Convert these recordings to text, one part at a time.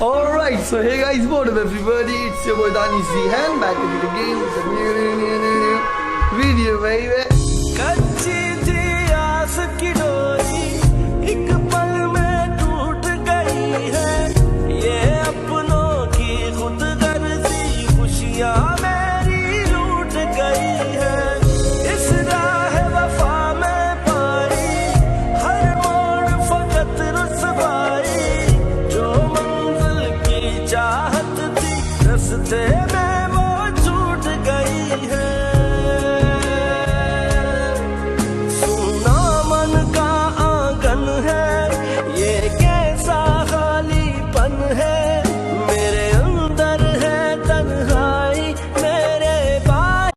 Alright, so hey guys, what up everybody? It's your boy Dani Zihan back with the game with a new video, baby. कच्ची थी आस की डोरी एक पल में टूट गई है। ये अपनों की खुद गर्जी खुशियाँ मेरी लूट गई है। इस राह वफा में पाई हर मोड़ फकत रुसवाई। जो मंजिल की चाहत थी रास्ते में वो छूट गई है। सुना मन का आंगन है ये कैसा खालीपन है। मेरे अंदर है तन्हाई मेरे बाहर।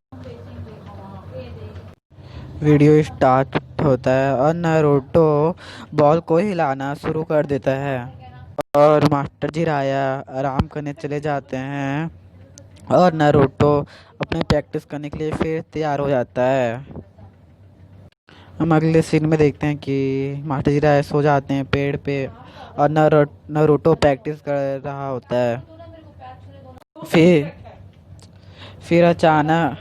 वीडियो स्टार्ट होता है और नारुतो बॉल को हिलाना शुरू कर देता है और मास्टर जिराया आराम करने चले जाते हैं और नारुतो अपने प्रैक्टिस करने के लिए फिर तैयार हो जाता है। हम अगले सीन में देखते हैं कि मास्टर जिराया सो जाते हैं पेड़ पे और नारुतो प्रैक्टिस कर रहा होता है। फिर अचानक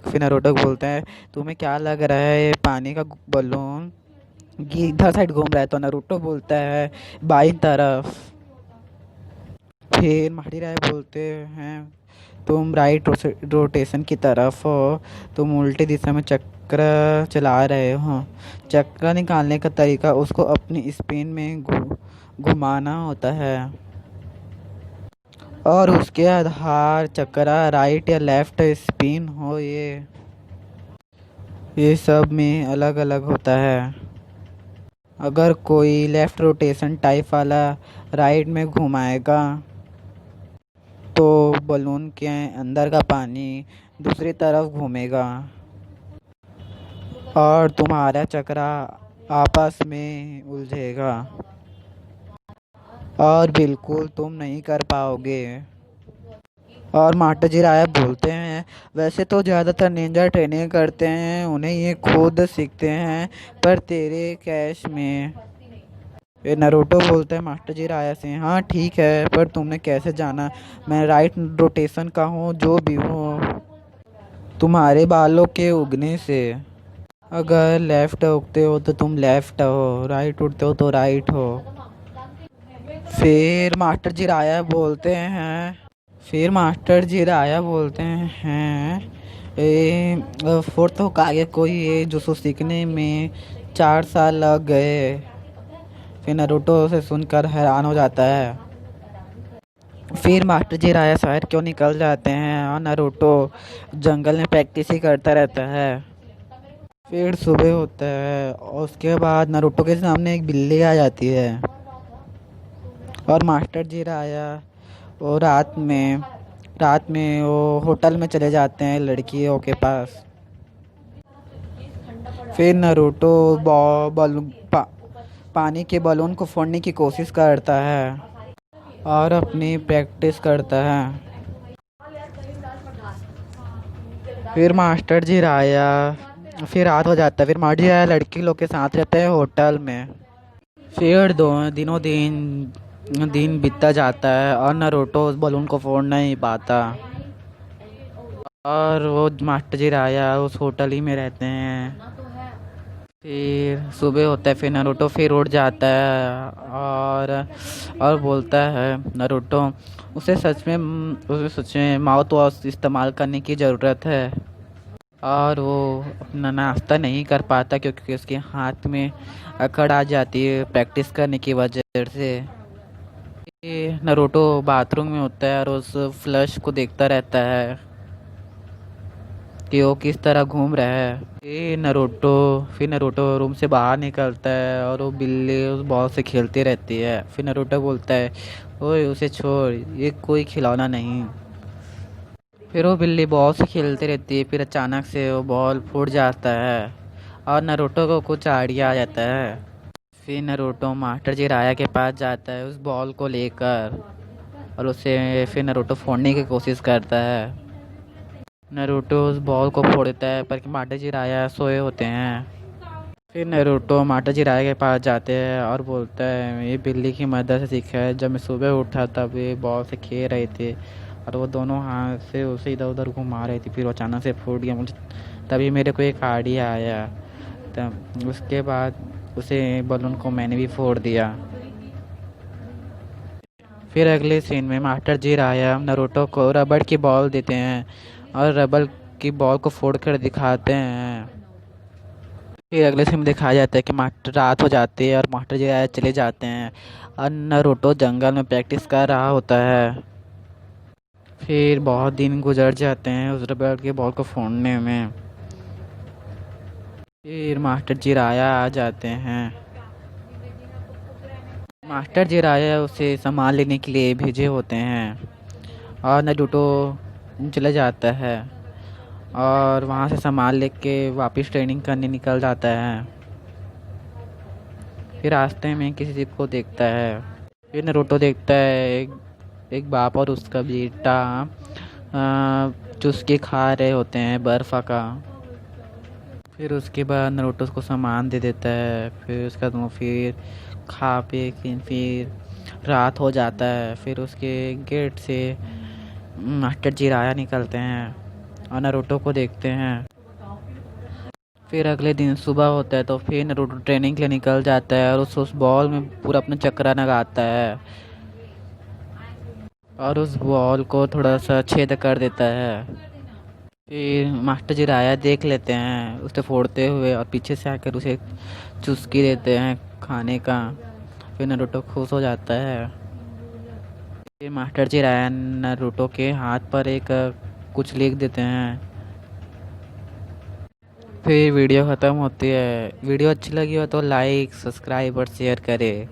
फिर नारुतो बोलते हैं तुम्हें क्या लग रहा है ये पानी का बलून इधर साइड घूम रहा है। तो नारुतो बोलता है बाईं तरफ। फिर माहिरा बोलते हैं तुम राइट रोटेशन की तरफ हो, तुम उल्टी दिशा में चक्र चला रहे हो। चक्र निकालने का तरीका उसको अपनी स्पिन में घुमाना होता है और उसके आधार चक्रा राइट या लेफ्ट स्पिन हो ये सब में अलग अलग होता है। अगर कोई लेफ्ट रोटेशन टाइप वाला राइट में घुमाएगा तो बलून के अंदर का पानी दूसरी तरफ घूमेगा और तुम्हारा चक्रा आपस में उलझेगा और बिल्कुल तुम नहीं कर पाओगे। और मास्टर जिराया बोलते हैं वैसे तो ज़्यादातर निंजा ट्रेनिंग करते हैं उन्हें ये खुद सीखते हैं पर तेरे कैश में। ये नारुतो बोलते हैं मास्टर जिराया से हाँ ठीक है पर तुमने कैसे जाना मैं राइट रोटेशन का हूँ जो भी हूँ। तुम्हारे बालों के उगने से अगर लेफ़्ट उगते हो तो तुम लेफ़्ट हो, राइट उड़ते हो तो राइट हो। फिर मास्टर जिराया बोलते हैं फोर्थ होकागे कोई ये जुत्सु सीखने में 4 साल लग गए। फिर नारुतो से सुनकर हैरान हो जाता है। फिर मास्टर जिराया शहर क्यों निकल जाते हैं और नारुतो जंगल में प्रैक्टिस ही करता रहता है। फिर सुबह होता है और उसके बाद नारुतो के सामने एक बिल्ली आ जाती है और मास्टर जिराया वो रात में वो होटल में चले जाते हैं लड़कियों के पास। फिर नारुतो पानी के बलून को फोड़ने की कोशिश करता है और अपनी प्रैक्टिस करता है। फिर रात हो जाता है। फिर मास्टर जिराया लड़की लोग के साथ रहते हैं होटल में। फिर दिन बीतता जाता है और नारुतो उस बलून को फोड़ नहीं पाता और वो मास्टर जिराया उस होटल ही में रहते हैं। फिर सुबह होता है। फिर नारुतो फिर उठ जाता है और बोलता है नारुतो उसे सच में माउथ वॉश इस्तेमाल करने की ज़रूरत है और वो अपना नाश्ता नहीं कर पाता क्योंकि उसके हाथ में अकड़ आ जाती है प्रैक्टिस करने की वजह से। नारुतो बाथरूम में होता है और उस फ्लश को देखता रहता है कि वो किस तरह घूम रहा है। फिर नारुतो रूम से बाहर निकलता है और वो बिल्ली उस बॉल से खेलती रहती है। फिर नारुतो बोलता है ओए उसे छोड़ ये कोई खिलौना नहीं। फिर वो बिल्ली बॉल से खेलती रहती है। फिर अचानक से वो बॉल फूट जाता है और नारुतो को कुछ आइडिया आ जाता है। फिर नारुतो मास्टर जिराया के पास जाता है उस बॉल को लेकर और फिर नारुतो फोड़ने की कोशिश करता है नारुतो उस बॉल को फोड़ देता है पर माटा जिराया सोए होते हैं। फिर नारुतो माटा जिराया के पास जाते हैं और बोलता है ये बिल्ली की मदद से सीखा है। जब मैं सुबह उठा तब ये बॉल से खेल रहे थे और वो दोनों हाथ से उसे इधर उधर घुमा रही थी। फिर वो अचानक से फूट गया। मुझे तभी मेरे को एक आइडिया आया। तब उसके बाद उसे बलून को मैंने भी फोड़ दिया। फिर अगले सीन में मास्टर जिराया नारुतो को रबड़ की बॉल देते हैं और रबड़ की बॉल को फोड़ कर दिखाते हैं। फिर अगले सीन में दिखाया जाता है कि मास्टर रात हो जाती है और मास्टर जिराया चले जाते हैं और नारुतो जंगल में प्रैक्टिस कर रहा होता है। फिर बहुत दिन गुजर जाते हैं उस रबड़ की बॉल को फोड़ने में। फिर मास्टर जिराया आ जाते हैं। मास्टर जिराया उसे सामान लेने के लिए भेजे होते हैं और नारुतो चला जाता है और वहाँ से सामान लेके वापस ट्रेनिंग करने निकल जाता है। फिर रास्ते में किसी को देखता है। फिर नारुतो देखता है एक बाप और उसका बेटा चुस्की खा रहे होते हैं बर्फ़ा का। फिर उसके बाद नारुतो उसको सामान दे देता है। फिर उसका दोनों फिर खा पी के फिर रात हो जाता है। फिर उसके गेट से मास्टर जिराया निकलते हैं और नारुतो को देखते हैं। फिर अगले दिन सुबह होता है तो फिर नारुतो ट्रेनिंग के लिए निकल जाता है और उस बॉल में पूरा अपना चक्रा लगाता है और उस बॉल को थोड़ा सा छेद कर देता है। फिर मास्टर जिराया देख लेते हैं उसे फोड़ते हुए और पीछे से आकर उसे चुस्की देते हैं खाने का। फिर नारुतो खुश हो जाता है। फिर मास्टर जिराया नारुतो के हाथ पर एक कुछ लिख देते हैं। फिर वीडियो ख़त्म होती है। वीडियो अच्छी लगी हो तो लाइक सब्सक्राइब और शेयर करें।